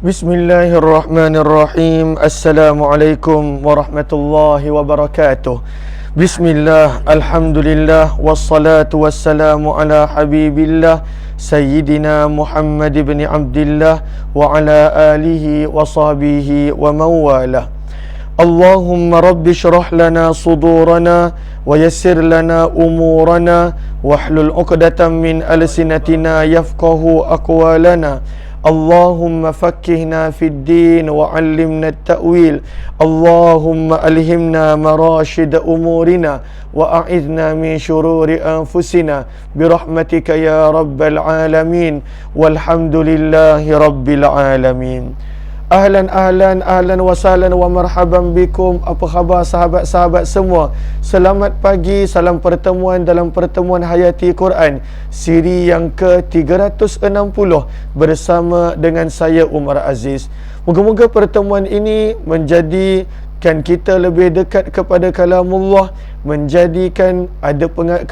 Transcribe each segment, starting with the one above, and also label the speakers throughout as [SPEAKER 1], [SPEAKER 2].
[SPEAKER 1] Bismillahirrahmanirrahim. Assalamualaikum warahmatullahi wabarakatuh. Bismillah, alhamdulillah, wassalatu wassalamu ala habibillah Sayyidina Muhammad ibn Abdillah wa ala alihi wa sahbihi wa mawalah. Allahumma rabbi syrah lana sudurana wa yassir lana umurana wahlul uqdatan min alsinatina yafqahu aqwalana. Allahumma fakkihna fid din wa 'allimna at-ta'wil. Allahumma alhimna marashid umurina wa a'idhna min shururi anfusina birahmatika ya rabbal alamin. Walhamdulillahi rabbil alamin. Ahlan wa sahlan wa marhaban bikum. Apa khabar sahabat-sahabat semua? Selamat pagi, salam pertemuan dalam pertemuan Hayati Quran siri yang ke-360 bersama dengan saya Umar Aziz. Moga-moga pertemuan ini menjadikan kita lebih dekat kepada kalamullah, menjadikan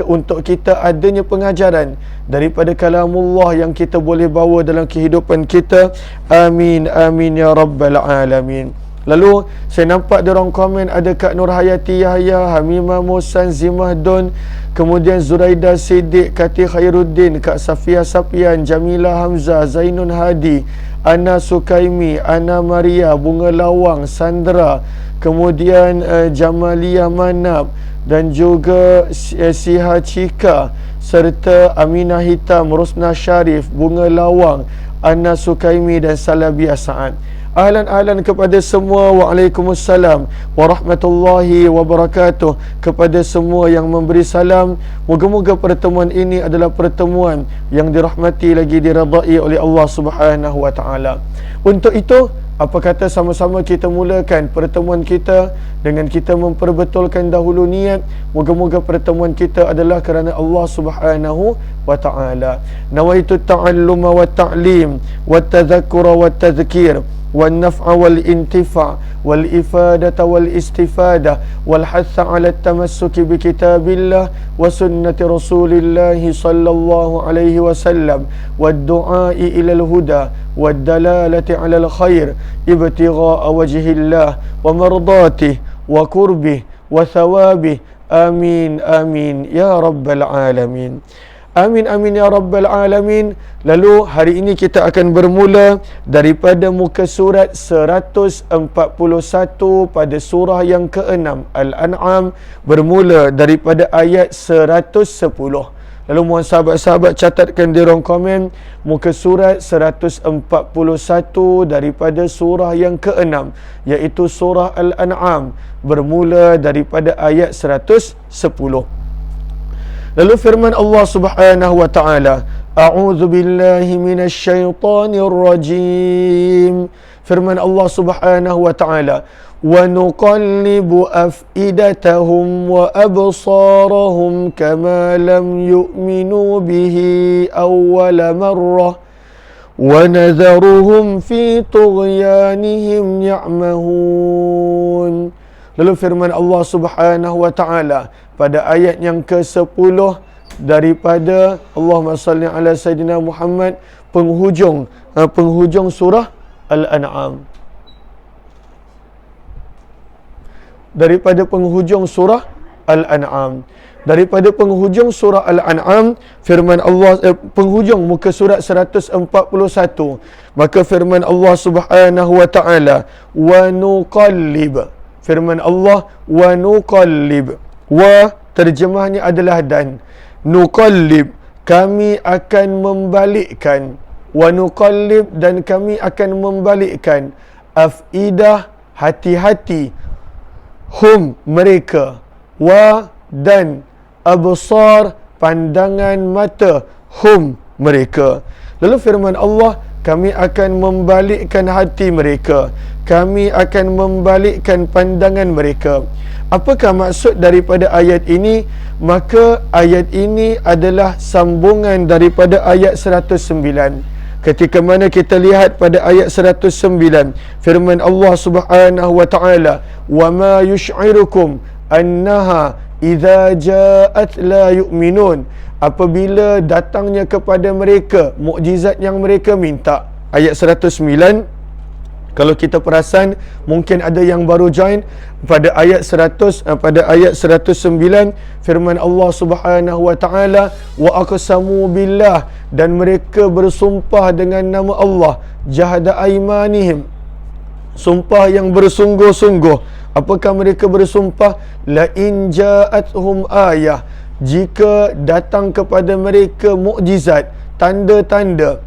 [SPEAKER 1] untuk kita adanya pengajaran daripada kalamullah yang kita boleh bawa dalam kehidupan kita. Amin amin ya rabbal alamin. Lalu saya nampak di ruang komen ada Kak Nur Hayati Yahya, Hamimah Musan, Zimah Don, kemudian Zuraida Siddiq, Kati Khairuddin, Kak Safia Sapian, Jamila Hamzah, Zainun Hadi, Ana Sukaimi, Ana Maria, Bunga Lawang, Sandra, kemudian Jamalia Manab dan juga Siha Cika, serta Aminah Hitam, Rosna Syarif, Bunga Lawang, Ana Sukaimi dan Salabia Sa'ad. Ahlan kepada semua. Waalaikumsalam warahmatullahi wabarakatuh kepada semua yang memberi salam. Moga-moga pertemuan ini adalah pertemuan yang dirahmati lagi diredai oleh Allah Subhanahu wa taala. Untuk itu, apa kata sama-sama kita mulakan pertemuan kita dengan kita memperbetulkan dahulu niat. Moga-moga pertemuan kita adalah kerana Allah Subhanahu wa taala. Nawaitu ta'alluma wa ta'lim wa tadhakkura wa tadhkir والنفع والانتفاع والإفادة والاستفادة والحث على التمسك بكتاب الله وسنة رسول الله صلى الله عليه وسلم والدعاء إلى الهدى والدلالة على الخير ابتغاء وجه الله ومرضاته وقربه وثوابه. آمين آمين يا رب العالمين. Amin amin ya rabbal alamin. Lalu hari ini kita akan bermula daripada muka surat 141 pada surah yang ke-6 Al-An'am, bermula daripada ayat 110. Lalu mohon sahabat-sahabat catatkan di ruang komen muka surat 141 daripada surah yang ke-6, iaitu surah Al-An'am, bermula daripada ayat 110. Lalu firman Allah Subhanahu wa taala, A'udzu billahi minasy syaithanir rajim. Firman Allah Subhanahu wa taala, wa nuqallibu afidatahum wa absarahum kama lam yu'minu bihi awwala marrah wa nadharuhum fi tughyanihim ya'mahun. Lalu firman Allah Subhanahu wa taala pada ayat yang ke-10 daripada Allahumma salli ala Sayyidina Muhammad, penghujung surah Al-An'am. Daripada penghujung surah Al-An'am. Daripada penghujung surah Al-An'am, firman Allah, penghujung muka surat 141. Maka firman Allah Subhanahu wa taala, wa nuqallib. Firman Allah, wa nuqallib. Wa terjemahnya adalah dan. Nuqallib, kami akan membalikkan. Wa nuqallib, dan kami akan membalikkan. Afidah, hati-hati. Hum, mereka. Wa, dan. Absar, pandangan mata. Hum, mereka. Lalu firman Allah, kami akan membalikkan hati mereka. Kami akan membalikkan pandangan mereka. Apakah maksud daripada ayat ini? Maka ayat ini adalah sambungan daripada ayat 109. Ketika mana kita lihat pada ayat 109, firman Allah Subhanahu wa taala, "Wa ma yush'irukum annaha idza ja'at la yu'minun." Apabila datangnya kepada mereka mukjizat yang mereka minta. Ayat 109, Kalau kita perasan, mungkin ada yang baru join pada ayat 109 firman Allah Subhanahu wa taala, wa aqsamu billah, dan mereka bersumpah dengan nama Allah, jahada aimanihim, sumpah yang bersungguh-sungguh. Apakah mereka bersumpah? La in ja'athum ayah, jika datang kepada mereka mukjizat, tanda-tanda,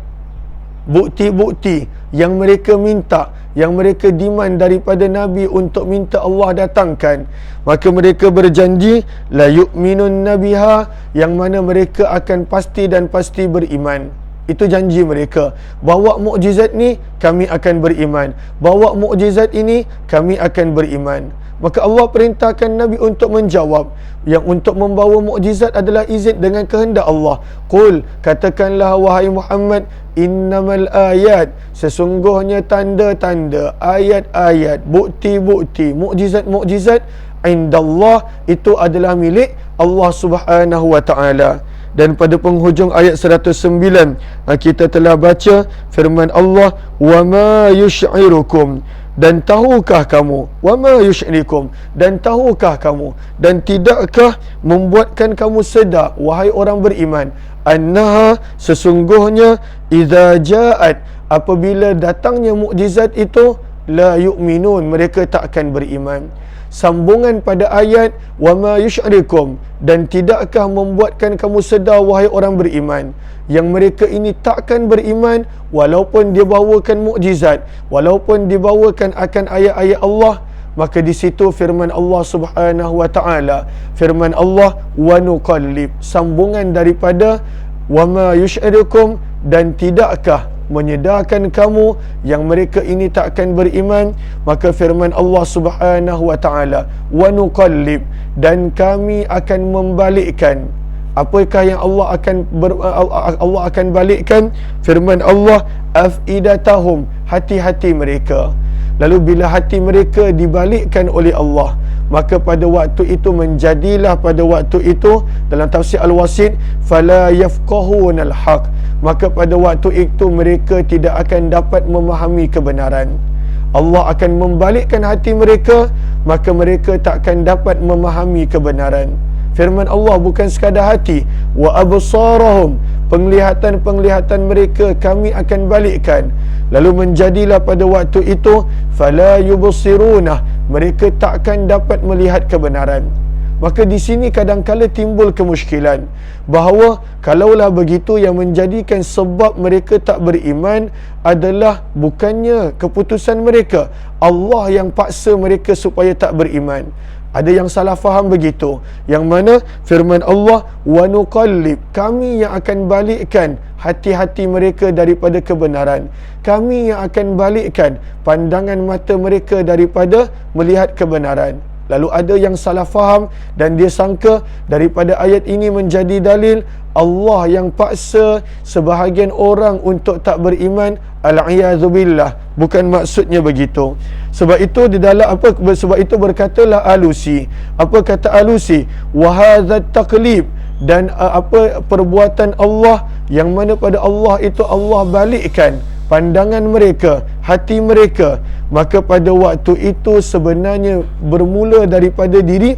[SPEAKER 1] bukti-bukti yang mereka minta, yang mereka demand daripada Nabi untuk minta Allah datangkan, maka mereka berjanji la yu'minun nabiha, yang mana mereka akan pasti dan pasti beriman. Itu janji mereka. Bawa mukjizat ni, kami akan beriman. Bawa mukjizat ini, kami akan beriman. Maka Allah perintahkan Nabi untuk menjawab. Yang untuk membawa mukjizat adalah izin dengan kehendak Allah. Qul, katakanlah wahai Muhammad, innamal ayat, sesungguhnya tanda-tanda, ayat-ayat, bukti-bukti, mukjizat-mukjizat, indallah, itu adalah milik Allah Subhanahu wa taala. Dan pada penghujung ayat 109 kita telah baca firman Allah, wa ma yusy'irukum, dan tahukah kamu, wa ma yusy'irukum, dan tahukah kamu, dan tidakkah membuatkan kamu sedar wahai orang beriman, annaha, sesungguhnya, idza ja'at, apabila datangnya mukjizat itu, la yu'minun, mereka tak akan beriman. Sambungan pada ayat wa ma yusyrikum, dan tidakkah membuatkan kamu sedar wahai orang beriman, yang mereka ini takkan beriman walaupun dia bawakan mukjizat, walaupun dibawakan akan ayat-ayat Allah. Maka di situ firman Allah Subhanahu wa taala, firman Allah wa nuqallib, sambungan daripada wa ma yusyrikum, dan tidakkah menyedarkan kamu yang mereka ini takkan beriman. Maka firman Allah Subhanahu wa taala, wa nuqallib, dan kami akan membalikkan. Apakah yang Allah akan balikkan? Firman Allah, afidatahum, hati-hati mereka. Lalu bila hati mereka dibalikkan oleh Allah, maka pada waktu itu menjadilah pada waktu itu, dalam tafsir Al-Wasit, fala yafqahunal haq, maka pada waktu itu mereka tidak akan dapat memahami kebenaran. Allah akan membalikkan hati mereka, maka mereka tak akan dapat memahami kebenaran. Firman Allah bukan sekadar hati, wa absarahum, penglihatan-penglihatan mereka kami akan balikkan. Lalu menjadilah pada waktu itu fala yubsiruna, mereka takkan dapat melihat kebenaran. Maka di sini kadang-kala timbul kemusykilan bahawa kalaulah begitu, yang menjadikan sebab mereka tak beriman adalah bukannya keputusan mereka, Allah yang paksa mereka supaya tak beriman. Ada yang salah faham begitu, yang mana firman Allah, wa nuqallib, kami yang akan balikkan hati-hati mereka daripada kebenaran, kami yang akan balikkan pandangan mata mereka daripada melihat kebenaran. Lalu ada yang salah faham dan dia sangka daripada ayat ini menjadi dalil Allah yang paksa sebahagian orang untuk tak beriman. Al-iyadzubillah, bukan maksudnya begitu. Sebab itu di dalam apa, sebab itu berkatalah Alusi. Apa kata Alusi? Wa hadzat taqlib, dan apa perbuatan Allah yang mana pada Allah itu Allah balikkan pandangan mereka, hati mereka, maka pada waktu itu sebenarnya bermula daripada diri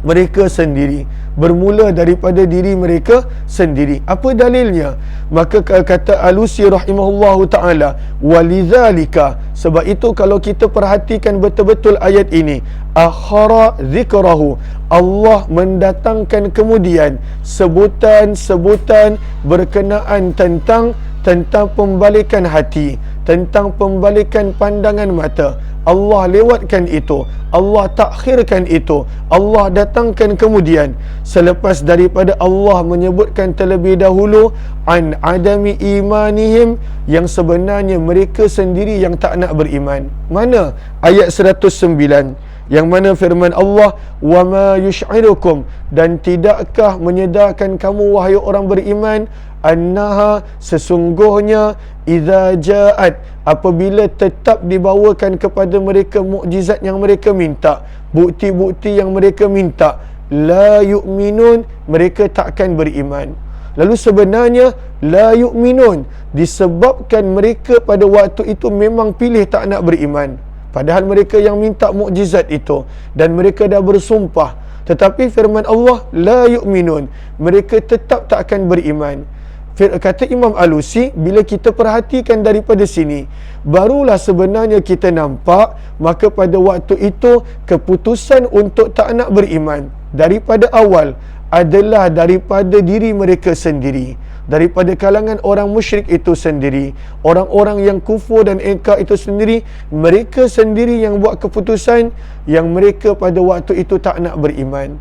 [SPEAKER 1] mereka sendiri, bermula daripada diri mereka sendiri. Apa dalilnya? Maka kata Alusi rahimahullahu ta'ala, walidzalika, sebab itu kalau kita perhatikan betul-betul ayat ini, akhara zikrahu, Allah mendatangkan kemudian sebutan-sebutan berkenaan tentang pembalikan hati, tentang pembalikan pandangan mata. Allah lewatkan itu, Allah takhirkan itu, Allah datangkan kemudian, selepas daripada Allah menyebutkan terlebih dahulu an adami imanihim, yang sebenarnya mereka sendiri yang tak nak beriman. Mana? Ayat 109, yang mana firman Allah, wa ma yusy'irukum, dan tidakkah menyedarkan kamu wahai orang beriman, annaha, sesungguhnya, idza ja'at, apabila tetap dibawakan kepada mereka mukjizat yang mereka minta, bukti-bukti yang mereka minta, la yu'minun, mereka takkan beriman. Lalu sebenarnya la yu'minun, disebabkan mereka pada waktu itu memang pilih tak nak beriman. Padahal mereka yang minta mukjizat itu, dan mereka dah bersumpah. Tetapi firman Allah, la yu'minun, mereka tetap tak akan beriman. Kata Imam Alusi, bila kita perhatikan daripada sini, barulah sebenarnya kita nampak, maka pada waktu itu keputusan untuk tak nak beriman daripada awal adalah daripada diri mereka sendiri, daripada kalangan orang musyrik itu sendiri, orang-orang yang kufur dan ingkar itu sendiri. Mereka sendiri yang buat keputusan yang mereka pada waktu itu tak nak beriman.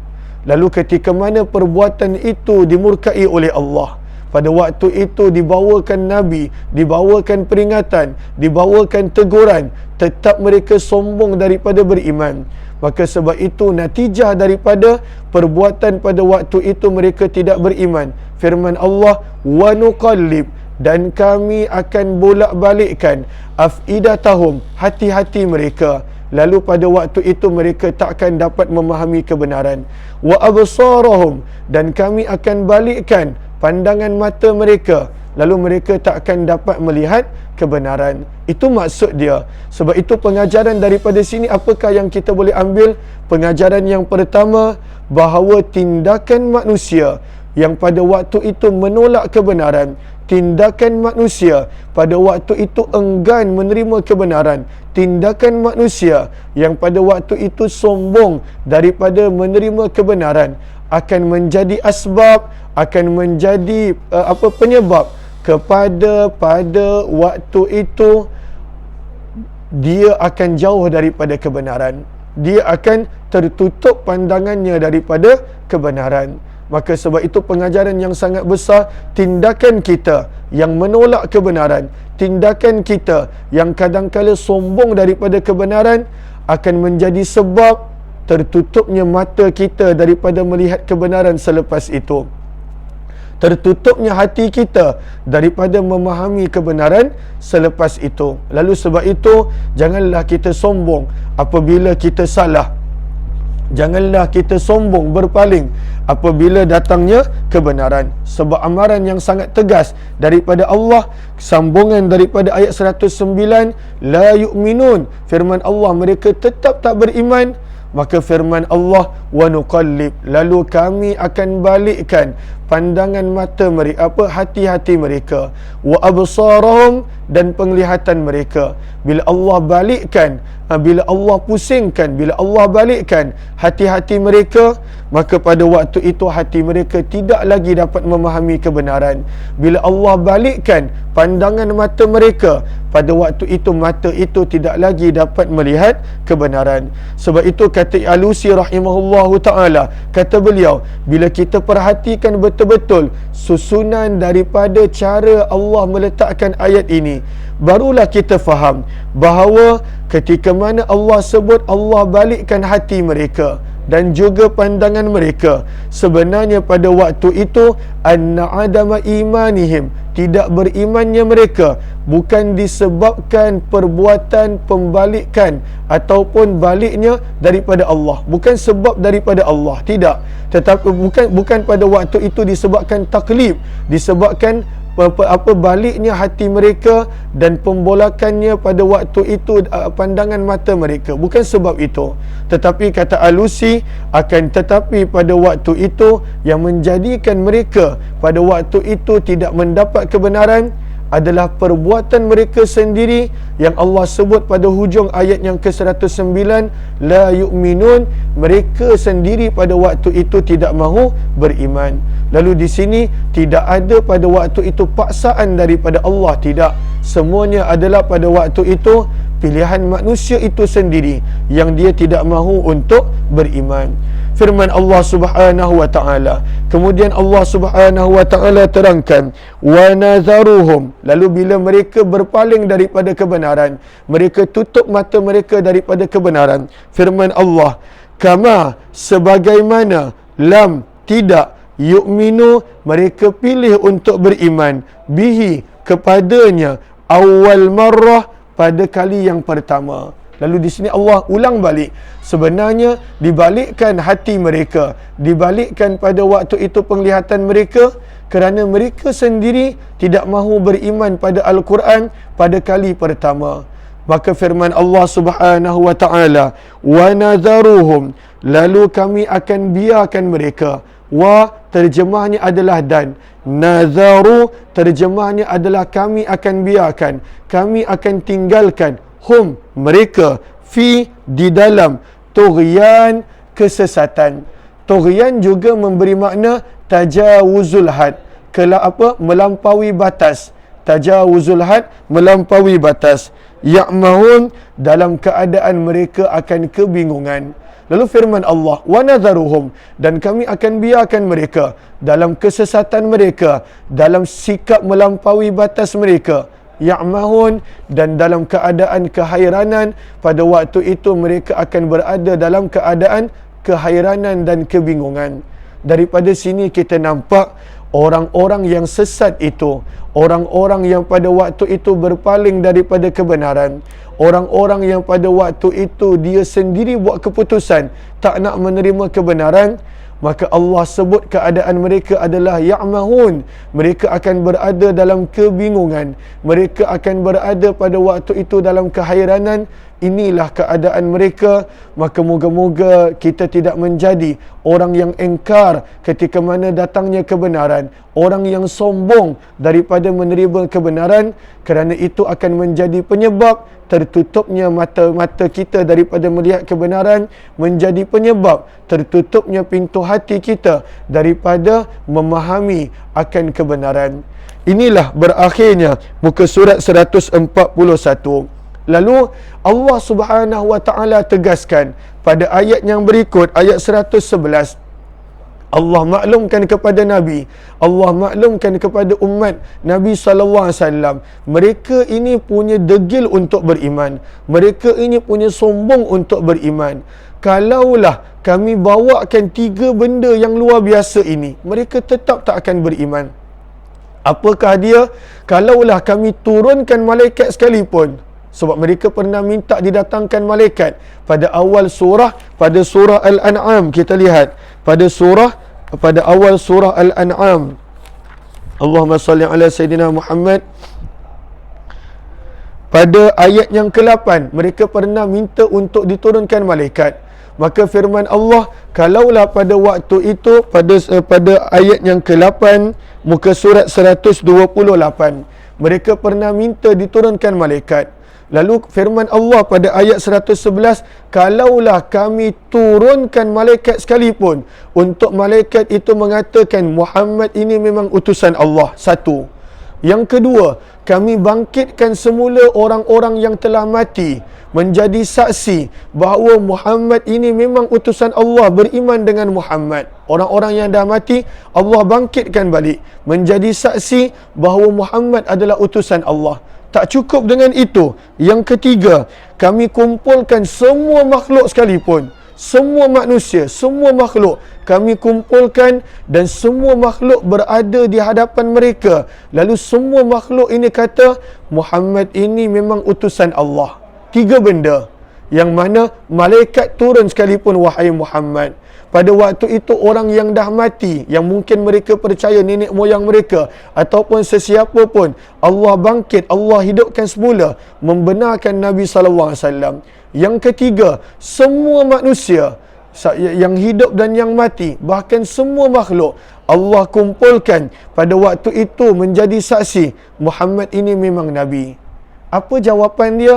[SPEAKER 1] Lalu ketika mana perbuatan itu dimurkai oleh Allah, pada waktu itu dibawakan Nabi, dibawakan peringatan, dibawakan teguran, tetap mereka sombong daripada beriman. Maka sebab itu natijah daripada perbuatan pada waktu itu mereka tidak beriman. Firman Allah, wa nuqallib, dan kami akan bolak-balikkan afidatahum, hati-hati mereka. Lalu pada waktu itu mereka takkan dapat memahami kebenaran. Wa absarahum, dan kami akan balikkan pandangan mata mereka, lalu mereka tak akan dapat melihat kebenaran. Itu maksud dia. Sebab itu pengajaran daripada sini, apakah yang kita boleh ambil? Pengajaran yang pertama, bahawa tindakan manusia yang pada waktu itu menolak kebenaran, tindakan manusia pada waktu itu enggan menerima kebenaran, tindakan manusia yang pada waktu itu sombong daripada menerima kebenaran, akan menjadi asbab, akan menjadi penyebab kepada pada waktu itu dia akan jauh daripada kebenaran. Dia akan tertutup pandangannya daripada kebenaran. Maka sebab itu pengajaran yang sangat besar, tindakan kita yang menolak kebenaran, tindakan kita yang kadang-kala sombong daripada kebenaran akan menjadi sebab tertutupnya mata kita daripada melihat kebenaran selepas itu, tertutupnya hati kita daripada memahami kebenaran selepas itu. Lalu sebab itu, janganlah kita sombong apabila kita salah. Janganlah kita sombong berpaling apabila datangnya kebenaran. Sebab amaran yang sangat tegas daripada Allah, sambungan daripada ayat 109, la yu'minun, firman Allah, mereka tetap tak beriman. Maka firman Allah, wa nuqallib, lalu kami akan balikkan pandangan mata mereka, hati-hati mereka, wa absarahum, dan penglihatan mereka. Bila Allah balikkan, bila Allah pusingkan, bila Allah balikkan hati-hati mereka, maka pada waktu itu hati mereka tidak lagi dapat memahami kebenaran. Bila Allah balikkan pandangan mata mereka, pada waktu itu mata itu tidak lagi dapat melihat kebenaran. Sebab itu kata Alusi rahimahullahu ta'ala, kata beliau, bila kita perhatikan betul-betul susunan daripada cara Allah meletakkan ayat ini, barulah kita faham bahawa ketika mana Allah sebut Allah balikkan hati mereka dan juga pandangan mereka, sebenarnya pada waktu itu anna adama imanihim, tidak berimannya mereka bukan disebabkan perbuatan pembalikan ataupun baliknya daripada Allah, bukan sebab daripada Allah, tidak, tetapi bukan pada waktu itu disebabkan taklib, disebabkan baliknya hati mereka dan pembolakannya pada waktu itu pandangan mata mereka, bukan sebab itu. Tetapi kata Alusi, akan tetapi pada waktu itu yang menjadikan mereka pada waktu itu tidak mendapat kebenaran adalah perbuatan mereka sendiri yang Allah sebut pada hujung ayat yang ke-109, la yu'minun, mereka sendiri pada waktu itu tidak mahu beriman. Lalu di sini tidak ada pada waktu itu paksaan daripada Allah, tidak. Semuanya adalah pada waktu itu pilihan manusia itu sendiri yang dia tidak mahu untuk beriman. Firman Allah Subhanahu wa taala, kemudian Allah Subhanahu wa taala terangkan, wa nazaruhum, lalu bila mereka berpaling daripada kebenaran, mereka tutup mata mereka daripada kebenaran. Firman Allah, kama, sebagaimana, lam, tidak, yu'minu, mereka pilih untuk beriman, bihi, kepadanya, awal marrah, pada kali yang pertama. Lalu di sini Allah ulang balik, sebenarnya dibalikkan hati mereka, dibalikkan pada waktu itu penglihatan mereka kerana mereka sendiri tidak mahu beriman pada Al-Quran pada kali pertama. Maka firman Allah Subhanahu wa taala, wa nadharuhum, lalu kami akan biarkan mereka. Wa terjemahnya adalah dan, nadharu terjemahnya adalah kami akan biarkan, kami akan tinggalkan, hum mereka, fi di dalam, tughyan kesesatan. Tughyan juga memberi makna tajawuzul had, melampaui batas. Tajawuzul had, melampaui batas. Ya'mahun, dalam keadaan mereka akan kebingungan. Lalu firman Allah, wa nadharuhum, dan kami akan biarkan mereka dalam kesesatan mereka, dalam sikap melampaui batas mereka. Ya'mahun, dan dalam keadaan kehairanan. Pada waktu itu mereka akan berada dalam keadaan kehairanan dan kebingungan. Daripada sini kita nampak orang-orang yang sesat itu, orang-orang yang pada waktu itu berpaling daripada kebenaran, orang-orang yang pada waktu itu dia sendiri buat keputusan tak nak menerima kebenaran, maka Allah sebut keadaan mereka adalah ya'mahun. Mereka akan berada dalam kebingungan, mereka akan berada pada waktu itu dalam kehairanan. Inilah keadaan mereka. Maka moga-moga kita tidak menjadi orang yang engkar ketika mana datangnya kebenaran, orang yang sombong daripada menerima kebenaran, kerana itu akan menjadi penyebab tertutupnya mata-mata kita daripada melihat kebenaran, menjadi penyebab tertutupnya pintu hati kita daripada memahami akan kebenaran. Inilah berakhirnya muka surat 141. Lalu Allah Subhanahu wa taala tegaskan pada ayat yang berikut, ayat 111. Allah maklumkan kepada Nabi, Allah maklumkan kepada umat Nabi sallallahu alaihi wasallam, mereka ini punya degil untuk beriman, mereka ini punya sombong untuk beriman. Kalaulah kami bawakan 3 benda yang luar biasa ini, mereka tetap tak akan beriman. Apakah dia? Kalaulah kami turunkan malaikat sekalipun. Sebab mereka pernah minta didatangkan malaikat. Pada awal surah, pada surah Al-An'am, kita lihat pada awal surah Al-An'am, Allahumma salli ala Sayyidina Muhammad, pada ayat yang ke-8 mereka pernah minta untuk diturunkan malaikat. Maka firman Allah, kalaulah pada waktu itu, pada ayat yang ke-8 muka surat 128, mereka pernah minta diturunkan malaikat. Lalu firman Allah pada ayat 111, kalaulah kami turunkan malaikat sekalipun, untuk malaikat itu mengatakan Muhammad ini memang utusan Allah. Satu. Yang kedua, kami bangkitkan semula orang-orang yang telah mati menjadi saksi bahawa Muhammad ini memang utusan Allah, beriman dengan Muhammad. Orang-orang yang dah mati, Allah bangkitkan balik menjadi saksi bahawa Muhammad adalah utusan Allah. Tak cukup dengan itu. Yang ketiga, kami kumpulkan semua makhluk sekalipun, semua manusia, semua makhluk kami kumpulkan, dan semua makhluk berada di hadapan mereka. Lalu semua makhluk ini kata Muhammad ini memang utusan Allah. 3 benda yang mana malaikat turun sekalipun, wahai Muhammad. Pada waktu itu orang yang dah mati, yang mungkin mereka percaya nenek moyang mereka ataupun sesiapa pun, Allah bangkit, Allah hidupkan semula, membenarkan Nabi sallallahu alaihi wasallam. Yang ketiga, semua manusia yang hidup dan yang mati, bahkan semua makhluk, Allah kumpulkan pada waktu itu menjadi saksi Muhammad ini memang Nabi. Apa jawapan dia?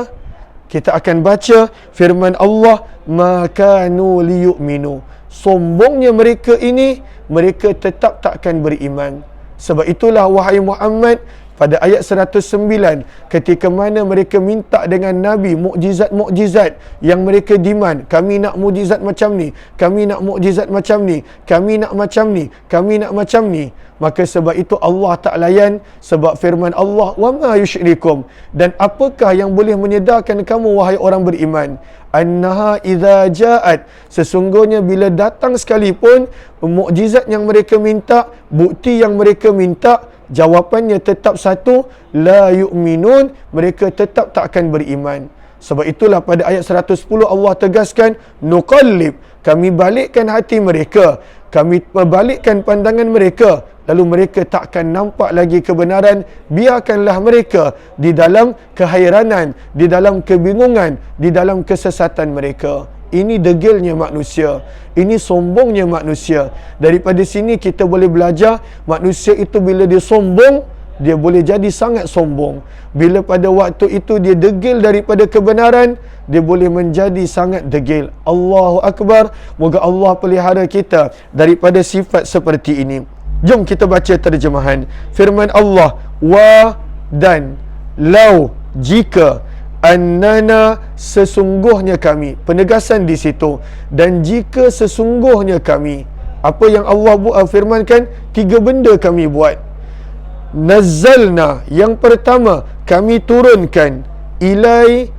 [SPEAKER 1] Kita akan baca firman Allah, makanu liyu'minu. Sombongnya mereka ini, mereka tetap takkan beriman. Sebab itulah wahai Muhammad, pada ayat 109, ketika mana mereka minta dengan Nabi mukjizat-mukjizat yang mereka demand, kami nak mukjizat macam ni, kami nak mukjizat macam ni, kami nak macam ni, kami nak macam ni. Maka sebab itu Allah tak layan, sebab firman Allah, wa ma yusyrikum, dan apakah yang boleh menyedarkan kamu wahai orang beriman, annaha idza jaat, sesungguhnya bila datang sekalipun mukjizat yang mereka minta, bukti yang mereka minta, jawapannya tetap satu, la yu'minun, mereka tetap tak akan beriman. Sebab itulah pada ayat 110 Allah tegaskan, nuqallib, kami balikkan hati mereka, kami balikkan pandangan mereka lalu mereka takkan nampak lagi kebenaran, biarkanlah mereka di dalam kehairanan, di dalam kebingungan, di dalam kesesatan mereka. Ini degilnya manusia, ini sombongnya manusia. Daripada sini kita boleh belajar, manusia itu bila dia sombong, dia boleh jadi sangat sombong. Bila pada waktu itu dia degil daripada kebenaran, dia boleh menjadi sangat degil. Allahu Akbar. Moga Allah pelihara kita daripada sifat seperti ini. Jom kita baca terjemahan firman Allah. Wa dan lau, jika, annana, sesungguhnya kami. Penegasan di situ. Dan jika sesungguhnya kami. Apa yang Allah firmankan? 3 benda kami buat. Nazzalna, yang pertama kami turunkan, ilaihim,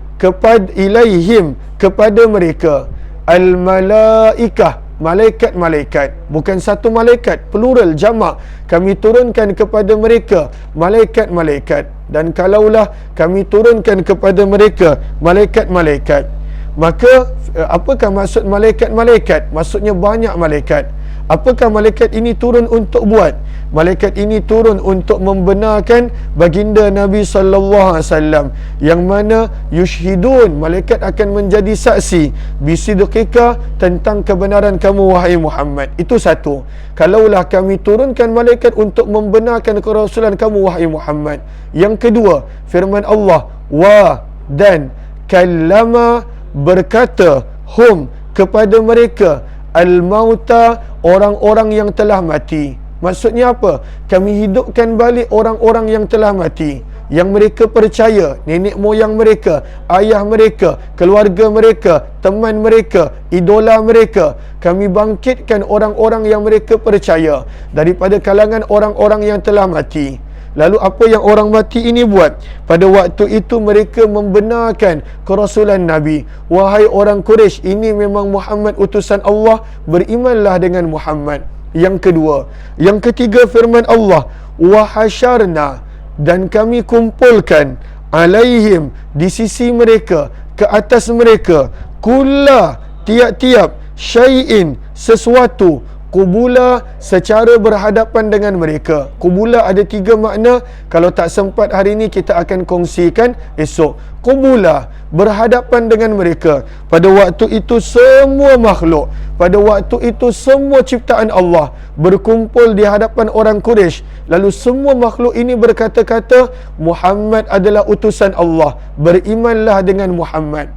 [SPEAKER 1] kepada mereka, al-malaikah, malaikat-malaikat. Bukan satu malaikat, plural, jamak. Kami turunkan kepada mereka malaikat-malaikat. Dan kalaulah kami turunkan kepada mereka malaikat-malaikat, maka apakah maksud malaikat-malaikat? Maksudnya banyak malaikat. Apakah malaikat ini turun untuk buat? Malaikat ini turun untuk membenarkan baginda Nabi sallallahu alaihi wasallam, yang mana yushhidun, malaikat akan menjadi saksi bisidqika, tentang kebenaran kamu wahai Muhammad. Itu satu. Kalaulah kami turunkan malaikat untuk membenarkan kerasulan kamu wahai Muhammad. Yang kedua, firman Allah, wa dan kallama, berkata, hum, kepada mereka, al-mauta, orang-orang yang telah mati. Maksudnya apa? Kami hidupkan balik orang-orang yang telah mati, yang mereka percaya, nenek moyang mereka, ayah mereka, keluarga mereka, teman mereka, idola mereka. Kami bangkitkan orang-orang yang mereka percaya daripada kalangan orang-orang yang telah mati. Lalu apa yang orang mati ini buat? Pada waktu itu mereka membenarkan kerasulan Nabi. Wahai orang Quraisy, ini memang Muhammad utusan Allah, berimanlah dengan Muhammad. Yang kedua. Yang ketiga, firman Allah, wa hasyarna, dan kami kumpulkan, alaihim, di sisi mereka, ke atas mereka, kulla, tiap-tiap, syai'in, sesuatu, kubula, secara berhadapan dengan mereka. Kubula ada 3 makna. Kalau tak sempat hari ini, kita akan kongsikan esok. Kubula, berhadapan dengan mereka. Pada waktu itu semua makhluk, pada waktu itu semua ciptaan Allah berkumpul di hadapan orang Quraisy. Lalu semua makhluk ini berkata-kata, Muhammad adalah utusan Allah, berimanlah dengan Muhammad.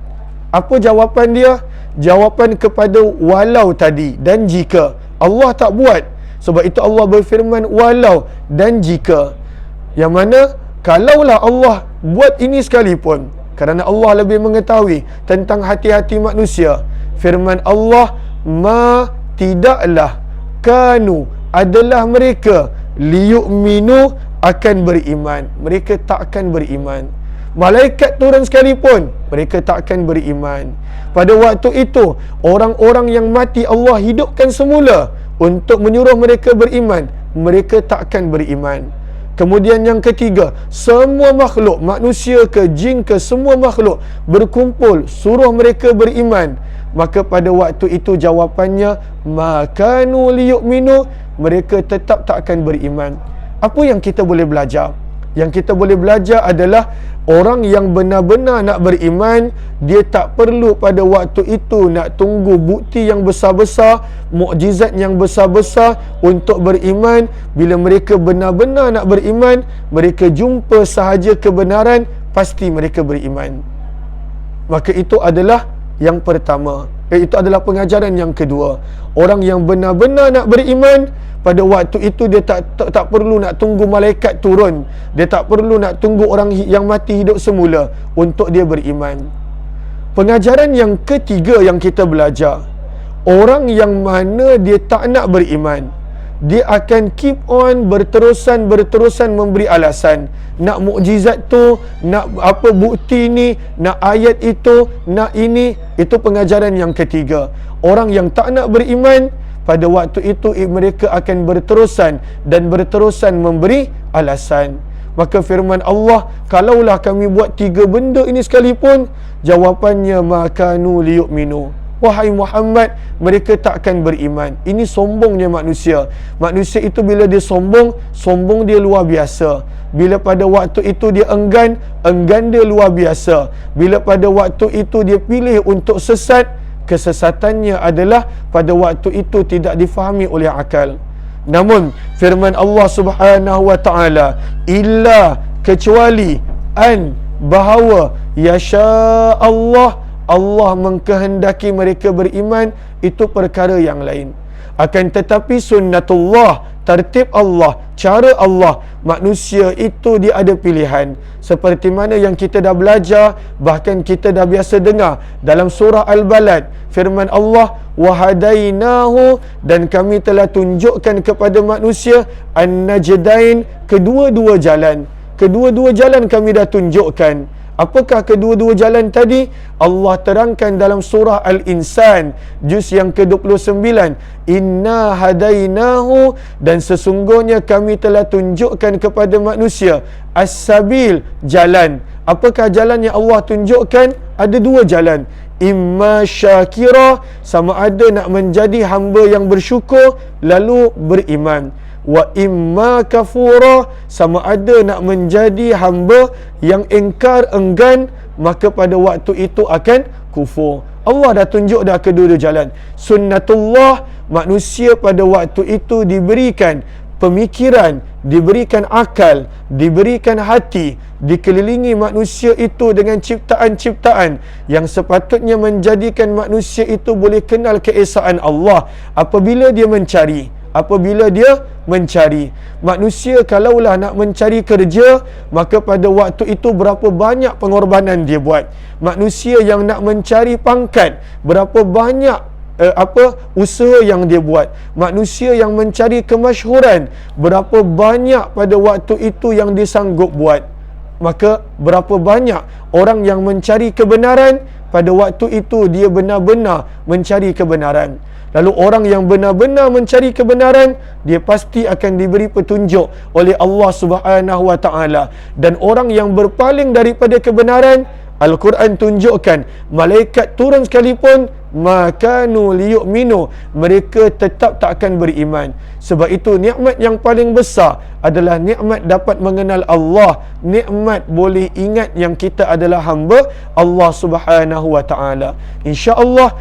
[SPEAKER 1] Apa jawapan dia? Jawapan kepada walau tadi dan jika. Allah tak buat. Sebab itu Allah berfirman walau dan jika. Yang mana kalaulah Allah buat ini sekalipun, kerana Allah lebih mengetahui tentang hati-hati manusia. Firman Allah, ma, tidaklah, kanu, adalah mereka, liyu'minu, akan beriman. Mereka tak akan beriman. Malaikat turun sekalipun, mereka tak akan beriman. Pada waktu itu, orang-orang yang mati Allah hidupkan semula untuk menyuruh mereka beriman. Mereka tak akan beriman. Kemudian yang ketiga, semua makhluk, manusia ke jin ke, semua makhluk berkumpul suruh mereka beriman. Maka pada waktu itu jawapannya, makanu liyu'minu, mereka tetap tak akan beriman. Apa yang kita boleh belajar? Yang kita boleh belajar adalah orang yang benar-benar nak beriman, dia tak perlu pada waktu itu nak tunggu bukti yang besar-besar, mukjizat yang besar-besar untuk beriman. Bila mereka benar-benar nak beriman, mereka jumpa sahaja kebenaran, pasti mereka beriman. Maka itu adalah yang pertama. Itu adalah pengajaran yang kedua. Orang yang benar-benar nak beriman, pada waktu itu dia tak perlu nak tunggu malaikat turun. Dia tak perlu nak tunggu orang yang mati hidup semula untuk dia beriman. Pengajaran yang ketiga yang kita belajar, orang yang mana dia tak nak beriman, dia akan keep on berterusan memberi alasan. Nak mukjizat tu, nak apa bukti ni, nak ayat itu, nak ini. Itu pengajaran yang ketiga. Orang yang tak nak beriman, pada waktu itu mereka akan berterusan memberi alasan. Maka firman Allah, kalaulah kami buat 3 benda ini sekalipun, jawapannya makanu liyu'minu, wahai Muhammad, mereka takkan beriman. Ini sombongnya manusia. Manusia itu bila dia sombong, sombong dia luar biasa. Bila pada waktu itu dia enggan, enggan dia luar biasa. Bila pada waktu itu dia pilih untuk sesat, kesesatannya adalah pada waktu itu tidak difahami oleh akal. Namun firman Allah Subhanahu wa taala, illa, kecuali, an, bahawa yasha Allah, Allah mengkehendaki mereka beriman, itu perkara yang lain. Akan tetapi sunnatullah, tertib Allah, cara Allah, manusia itu dia ada pilihan. Seperti mana yang kita dah belajar, bahkan kita dah biasa dengar dalam surah Al-Balad, firman Allah, wahadainahu, dan kami telah tunjukkan kepada manusia an-najdain, kedua-dua jalan. Kedua-dua jalan kami dah tunjukkan. Apakah kedua-dua jalan tadi? Allah terangkan dalam surah Al-Insan juz yang ke-29, inna hadainahu, dan sesungguhnya kami telah tunjukkan kepada manusia as-sabil, jalan. Apakah jalan yang Allah tunjukkan? Ada dua jalan. Imma syakira, sama ada nak menjadi hamba yang bersyukur lalu beriman. Wa imma kafura, sama ada nak menjadi hamba yang ingkar, enggan, maka pada waktu itu akan kufur. Allah dah tunjuk dah kedua-dua jalan. Sunnatullah, manusia pada waktu itu diberikan pemikiran, diberikan akal, diberikan hati, dikelilingi manusia itu dengan ciptaan-ciptaan yang sepatutnya menjadikan manusia itu boleh kenal keesaan Allah apabila dia mencari. Apabila dia mencari, manusia kalaulah nak mencari kerja, maka pada waktu itu berapa banyak pengorbanan dia buat. Manusia yang nak mencari pangkat, berapa banyak usaha yang dia buat. Manusia yang mencari kemasyhuran, berapa banyak pada waktu itu yang dia sanggup buat. Maka berapa banyak orang yang mencari kebenaran, pada waktu itu dia benar-benar mencari kebenaran. Lalu orang yang benar-benar mencari kebenaran, dia pasti akan diberi petunjuk oleh Allah Subhanahu wa taala. Dan orang yang berpaling daripada kebenaran, Al-Quran tunjukkan malaikat turun sekalipun, makanu liyu'minu, mereka tetap tak akan beriman. Sebab itu nikmat yang paling besar adalah nikmat dapat mengenal Allah, nikmat boleh ingat yang kita adalah hamba Allah Subhanahu wa taala. Insya-Allah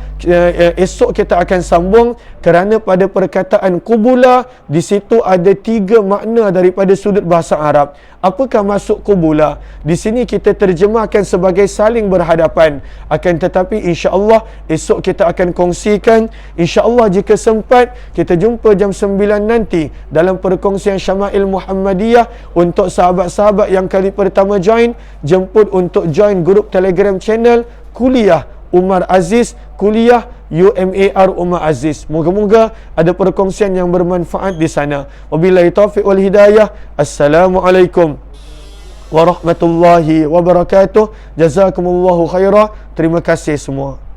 [SPEAKER 1] esok kita akan sambung, kerana pada perkataan qubula di situ ada 3 makna daripada sudut bahasa Arab. Apakah maksud qubula? Di sini kita terjemahkan sebagai saling berhadapan. Akan tetapi insya-Allah esok kita akan kongsikan. InsyaAllah jika sempat, kita jumpa jam 9 nanti dalam perkongsian Syama'il Muhammadiyah. Untuk sahabat-sahabat yang kali pertama join, jemput untuk join grup Telegram channel Kuliah Umar Aziz, Kuliah UMAR Umar Aziz. Moga-moga ada perkongsian yang bermanfaat di sana. Wabillahi taufiq wal hidayah. Assalamualaikum warahmatullahi wabarakatuh. Jazakumullahu khairah. Terima kasih semua.